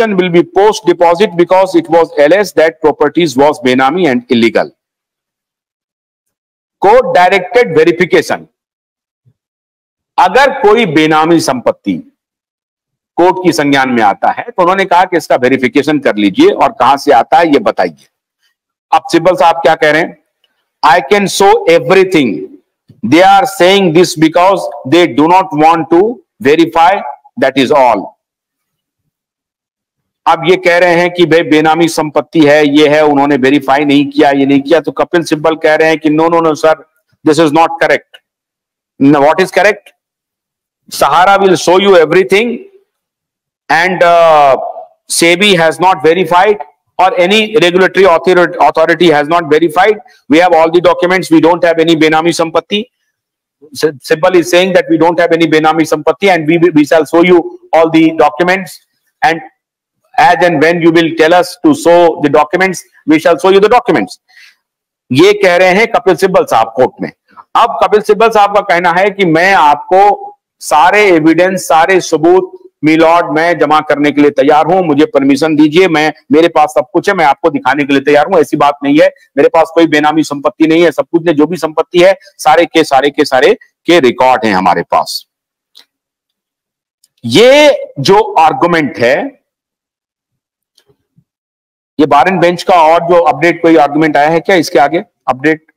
action will be post deposit because it was alleged that properties was benami and illegal. Court directed verification. अगर कोई बेनामी संपत्ति court की संज्ञान में आता है तो उन्होंने कहा कि इसका वेरिफिकेशन कर लीजिए और कहां से आता है ये बताइए। अब सिब्बल साहब क्या कह रहे हैं? I can show everything, they are saying this because they do not want to verify, that is all. अब ये कह रहे हैं कि भाई बेनामी संपत्ति है, ये है, उन्होंने वेरीफाई नहीं किया, ये नहीं किया। तो कपिल सिब्बल कह रहे हैं कि no no no sir, this is not correct. What is correct? Sahara will show you everything and SEBI has not verified or any regulatory authority has not verified. We have all the documents. We don't have any benami sampatti. Sibbal is saying that we don't have any benami sampatti, and we shall show you all the documents. And as and when you will tell us to show the documents, we shall show you the documents. ये कह रहे हैं कपिल सिब्बल साहब court में। अब कपिल सिब्बल साहब का कहना है कि मैं आपको सारे एविडेंस, सारे सबूत मिलॉर्ड मैं जमा करने के लिए तैयार हूं, मुझे परमिशन दीजिए, मेरे पास सब कुछ है, मैं आपको दिखाने के लिए तैयार हूं। ऐसी बात नहीं है, मेरे पास कोई बेनामी संपत्ति नहीं है, सब कुछ ने जो भी संपत्ति है सारे के रिकॉर्ड हैं हमारे पास। ये जो आर्गुमेंट है, ये बार एंड बेंच का और जो अपडेट कोई आर्गुमेंट आया है क्या? इसके आगे अपडेट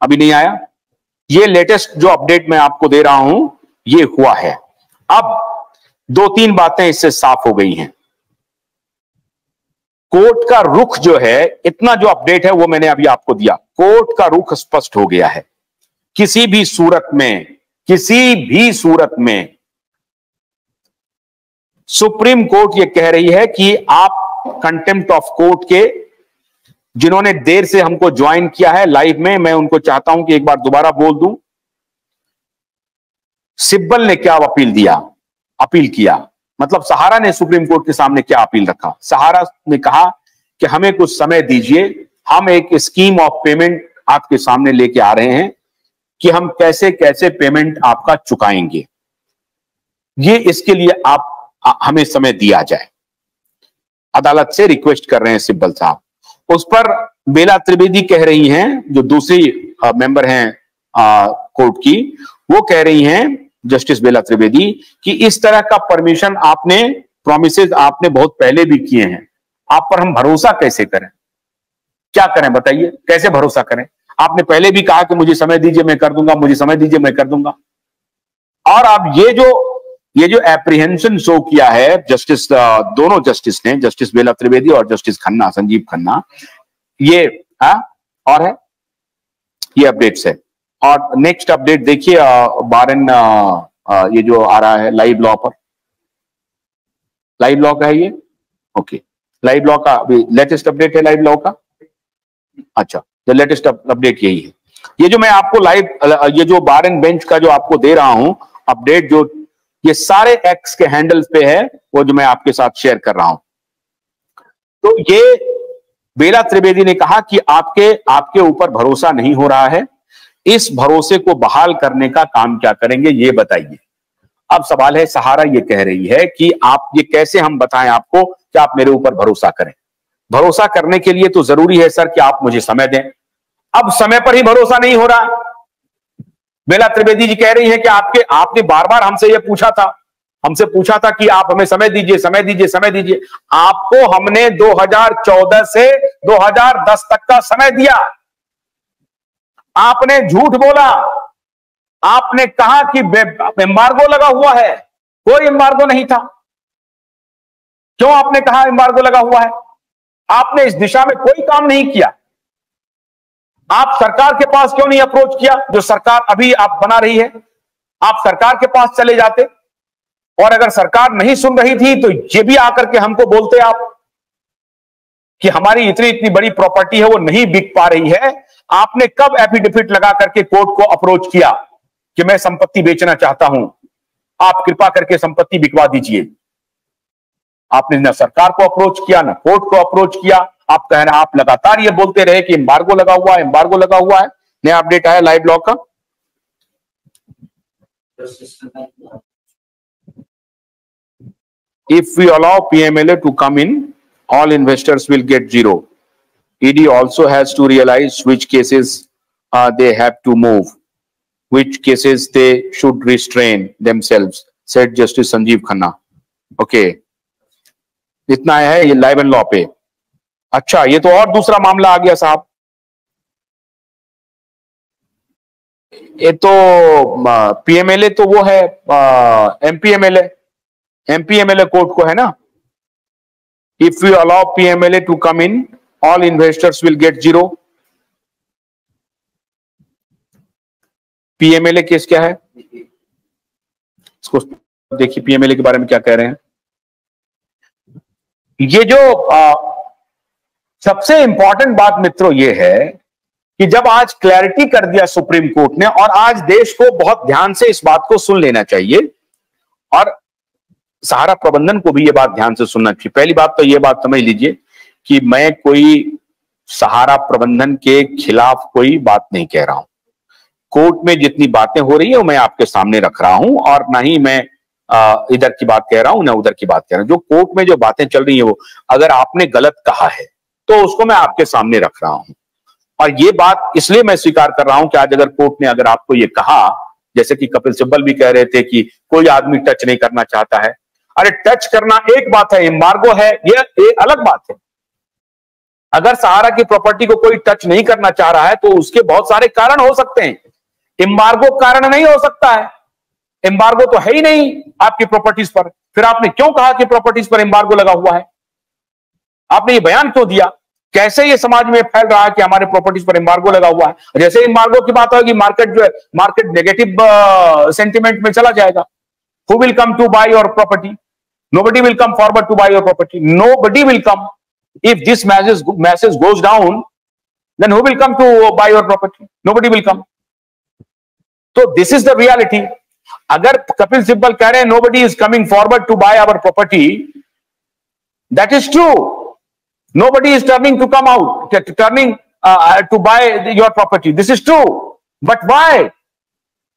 अभी नहीं आया। ये लेटेस्ट जो अपडेट मैं आपको दे रहा हूं ये हुआ है। अब दो तीन बातें इससे साफ हो गई हैं। कोर्ट का रुख जो है, इतना जो अपडेट है वो मैंने अभी आपको दिया, कोर्ट का रुख स्पष्ट हो गया है। किसी भी सूरत में सुप्रीम कोर्ट ये कह रही है कि आप कंटेम्प्ट ऑफ कोर्ट के, जिन्होंने देर से हमको ज्वाइन किया है लाइव में, मैं उनको चाहता हूं कि एक बार दोबारा बोल दूं। सिब्बल ने क्या अपील किया, मतलब सहारा ने सुप्रीम कोर्ट के सामने क्या अपील रखा? सहारा ने कहा कि हमें कुछ समय दीजिए, हम एक स्कीम ऑफ पेमेंट आपके सामने लेके आ रहे हैं कि हम कैसे कैसे पेमेंट आपका चुकाएंगे, ये इसके लिए आप हमें समय दिया जाए। अदालत से रिक्वेस्ट कर रहे हैं सिब्बल साहब। उस पर बेला त्रिवेदी कह रही हैं, जो दूसरी मेंबर हैं कोर्ट की, वो कह रही हैं, जस्टिस बेला त्रिवेदी, कि इस तरह का परमिशन आपने, प्रॉमिसेस आपने बहुत पहले भी किए हैं, आप पर हम भरोसा कैसे करें? क्या करें बताइए, कैसे भरोसा करें? आपने पहले भी कहा कि मुझे समय दीजिए मैं कर दूंगा, मुझे समय दीजिए मैं कर दूंगा। और अब ये जो एप्रीहेंशन शो किया है जस्टिस, दोनों जस्टिस ने, जस्टिस बेला त्रिवेदी और जस्टिस खन्ना, संजीव खन्ना, ये और है, ये अपडेट्स है। और नेक्स्ट अपडेट देखिए, बारन ये जो आ रहा है लाइव लॉ पर, लाइव लॉ का है ये, ओके, लाइव लॉ का लेटेस्ट अपडेट है लाइव लॉ का। अच्छा, जो लेटेस्ट अपडेट यही है। ये जो मैं आपको लाइव, ये जो बार एंड बेंच का जो आपको दे रहा हूं अपडेट, जो ये सारे एक्स के हैंडल्स पे है, वो जो मैं आपके साथ शेयर कर रहा हूं। तो ये बेला त्रिवेदी ने कहा कि आपके ऊपर भरोसा नहीं हो रहा है, इस भरोसे को बहाल करने का काम क्या करेंगे ये बताइए। अब सवाल है, सहारा ये कह रही है कि आप ये कैसे हम बताएं आपको कि आप मेरे ऊपर भरोसा करें? भरोसा करने के लिए तो जरूरी है सर कि आप मुझे समय दें। अब समय पर ही भरोसा नहीं हो रहा। बेला त्रिवेदी जी कह रही है कि आपने बार बार हमसे ये पूछा था कि आप हमें समय दीजिए, समय दीजिए, समय दीजिए। आपको हमने 2014 से 2010 तक का समय दिया। आपने झूठ बोला, आपने कहा कि एम्बार्गो लगा हुआ है, कोई एम्बार्गो नहीं था। क्यों आपने कहा एम्बार्गो लगा हुआ है? आपने इस दिशा में कोई काम नहीं किया। आप सरकार के पास क्यों नहीं अप्रोच किया? जो सरकार अभी आप बना रही है, आप सरकार के पास चले जाते, और अगर सरकार नहीं सुन रही थी तो ये भी आकर के हमको बोलते आप कि हमारी इतनी बड़ी प्रॉपर्टी है वो नहीं बिक पा रही है। आपने कब एफिडेविट लगा करके कोर्ट को अप्रोच किया कि मैं संपत्ति बेचना चाहता हूं, आप कृपा करके संपत्ति बिकवा दीजिए? आपने ना सरकार को अप्रोच किया, ना कोर्ट को अप्रोच किया। आप कह रहे हैं, आप लगातार ये बोलते रहे कि एम्बार्गो लगा हुआ है, एम्बार्गो लगा हुआ है। नया अपडेट आया लाइव लॉ का। If we allow PMLA to come in, all investors will get zero. ED also has to realize which cases they have to move, which cases they should restrain themselves, said Justice Sanjeev Khanna. Okay, इतना है ये live and law पे। अच्छा, ये तो और दूसरा मामला आ गया साहब। ये तो पीएमएलए तो वो है एमपीएमएलए कोर्ट को है ना। If you allow PMLA to come in, all investors will get zero. PMLA case क्या है, इसको देखिए पीएमएलए के बारे में क्या कह रहे हैं। ये जो सबसे इंपॉर्टेंट बात मित्रों ये है कि जब आज क्लैरिटी कर दिया सुप्रीम कोर्ट ने, और आज देश को बहुत ध्यान से इस बात को सुन लेना चाहिए और सहारा प्रबंधन को भी ये बात ध्यान से सुनना चाहिए। पहली बात तो ये बात समझ लीजिए कि मैं कोई सहारा प्रबंधन के खिलाफ कोई बात नहीं कह रहा हूं। कोर्ट में जितनी बातें हो रही है वो मैं आपके सामने रख रहा हूं, और ना ही मैं इधर की बात कह रहा हूं ना उधर की बात कह रहा हूं। जो कोर्ट में जो बातें चल रही है वो अगर आपने गलत कहा है तो उसको मैं आपके सामने रख रहा हूं। और ये बात इसलिए मैं स्वीकार कर रहा हूं कि आज अगर कोर्ट ने अगर आपको ये कहा, जैसे कि कपिल सिब्बल भी कह रहे थे कि कोई आदमी टच नहीं करना चाहता है। अरे टच करना एक बात है, एम्बार्गो है ये एक अलग बात है। अगर सहारा की प्रॉपर्टी को कोई टच नहीं करना चाह रहा है तो उसके बहुत सारे कारण हो सकते हैं। एम्बार्गो कारण नहीं हो सकता है, एम्बार्गो तो है ही नहीं आपकी प्रॉपर्टीज पर। फिर आपने क्यों कहा कि प्रॉपर्टीज पर एम्बार्गो लगा हुआ है? आपने ये बयान क्यों दिया? कैसे ये समाज में फैल रहा है कि हमारे प्रॉपर्टीज पर एम्बार्गो लगा हुआ है? जैसे एम्बार्गो की बात होगी, मार्केट जो है मार्केट नेगेटिव सेंटिमेंट में चला जाएगा। Who will come to buy your property? Nobody will come forward to buy your property, nobody will come. If this message goes down, then who will come to buy your property? Nobody will come. तो this is the reality. अगर कपिल सिब्बल कह रहे हैं nobody is coming forward to buy our property, that is true. Nobody is turning to come out, turning to buy your property. This is true. But why?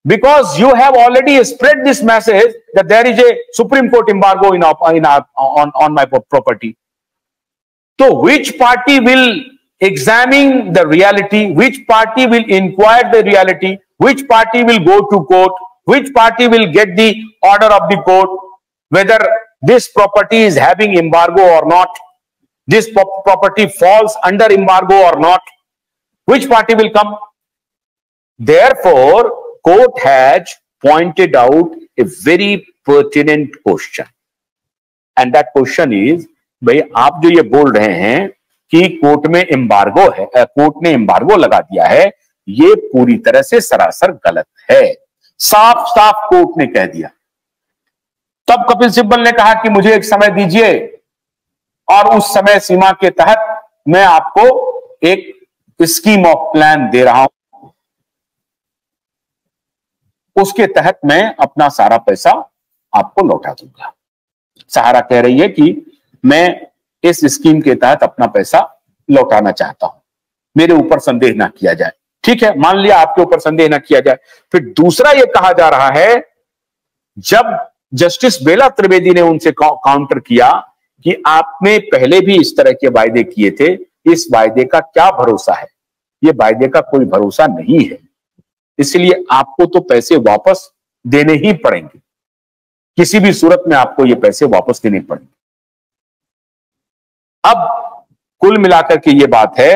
Because you have already spread this message that there is a Supreme Court embargo on my property. So which party will examine the reality? Which party will inquire the reality? Which party will go to court? Which party will get the order of the court? Whether this property is having embargo or not? This property falls under embargo or not? Which party will come? Therefore, court has pointed out a very pertinent question. And that question is, भाई आप जो ये बोल रहे हैं कि court में embargo है, कोर्ट ने एम्बार्गो लगा दिया है, ये पूरी तरह से सरासर गलत है। साफ साफ कोर्ट ने कह दिया। तब कपिल सिब्बल ने कहा कि मुझे एक समय दीजिए और उस समय सीमा के तहत मैं आपको एक स्कीम ऑफ प्लान दे रहा हूं, उसके तहत मैं अपना सारा पैसा आपको लौटा दूंगा। सहारा कह रही है कि मैं इस स्कीम के तहत अपना पैसा लौटाना चाहता हूं, मेरे ऊपर संदेह ना किया जाए। ठीक है, मान लिया आपके ऊपर संदेह ना किया जाए। फिर दूसरा यह कहा जा रहा है, जब जस्टिस बेला त्रिवेदी ने उनसे काउंटर किया कि आपने पहले भी इस तरह के वायदे किए थे, इस वायदे का क्या भरोसा है? ये वायदे का koई भरोसा नहीं है, इसलिए आपको तो पैसे वापस देने ही पड़ेंगे। किसी भी सूरत में आपको ये पैसे वापस देने पड़ेंगे। अब कुल मिलाकर के ये बात है,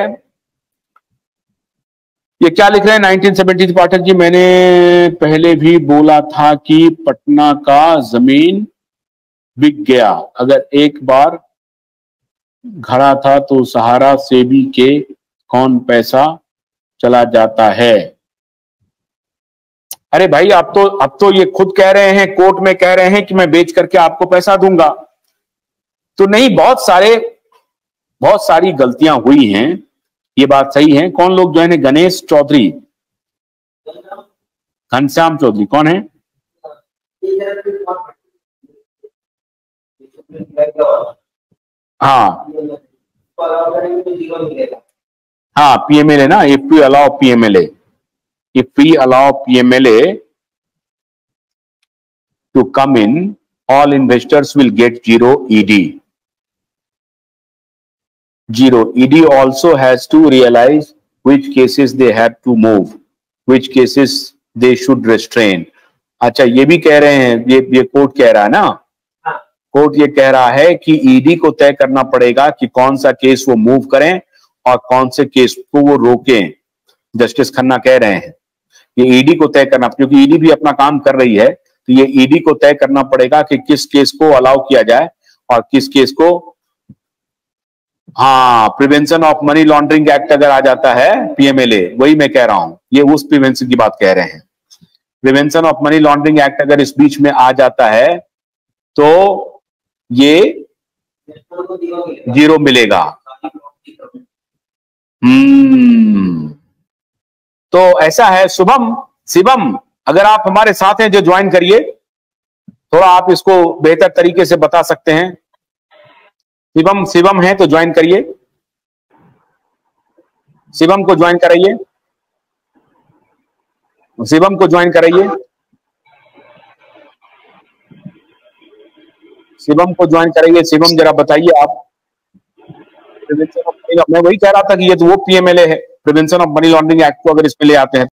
ये क्या लिख रहे हैं 1970 पाठक जी, मैंने पहले भी बोला था कि पटना का जमीन बिक गया, अगर एक बार घड़ा था तो सहारा सेबी के कौन पैसा चला जाता है। अरे भाई अब तो ये खुद कह रहे हैं, कोर्ट में कह रहे हैं कि मैं बेच करके आपको पैसा दूंगा। तो नहीं, बहुत सारी गलतियां हुई हैं, ये बात सही है। कौन लोग जो है गणेश चौधरी, घनश्याम चौधरी कौन है? हाँ हाँ, पीएमएलए ना, if we allow PMLA to come in, all investors will get zero ED. Zero ED also has to realize which cases they have to move, which cases they should restrain. अच्छा, ये भी कह रहे हैं, ये court कह रहा है ना, कोर्ट ये कह रहा है कि ईडी को तय करना पड़ेगा कि कौन सा केस वो मूव करें और कौन से केस को वो रोकें। जस्टिस खन्ना कह रहे हैं ये ईडी को तय करना, क्योंकि ईडी भी अपना काम कर रही है, तो ये ईडी को तय करना पड़ेगा कि किस केस को अलाउ किया जाए और किस केस को, हाँ, prevention of money laundering act अगर आ जाता है, पीएमएलए, वही मैं कह रहा हूं, ये उस प्रिवेंशन की बात कह रहे हैं। Prevention of money laundering act अगर इस बीच में आ जाता है तो ये जीरो मिलेगा। तो ऐसा है। शिवम, अगर आप हमारे साथ हैं जो ज्वाइन करिए, थोड़ा आप इसको बेहतर तरीके से बता सकते हैं। शिवम है तो ज्वाइन करिए, शिवम को ज्वाइन कराइए, शिवम को ज्वाइन कराइए, शिवम को ज्वाइन कराइए। शिवम जरा बताइए आप। मैं वही कह रहा था कि ये तो वो पीएमएलए है, prevention of money laundering act को अगर इसमें ले आते हैं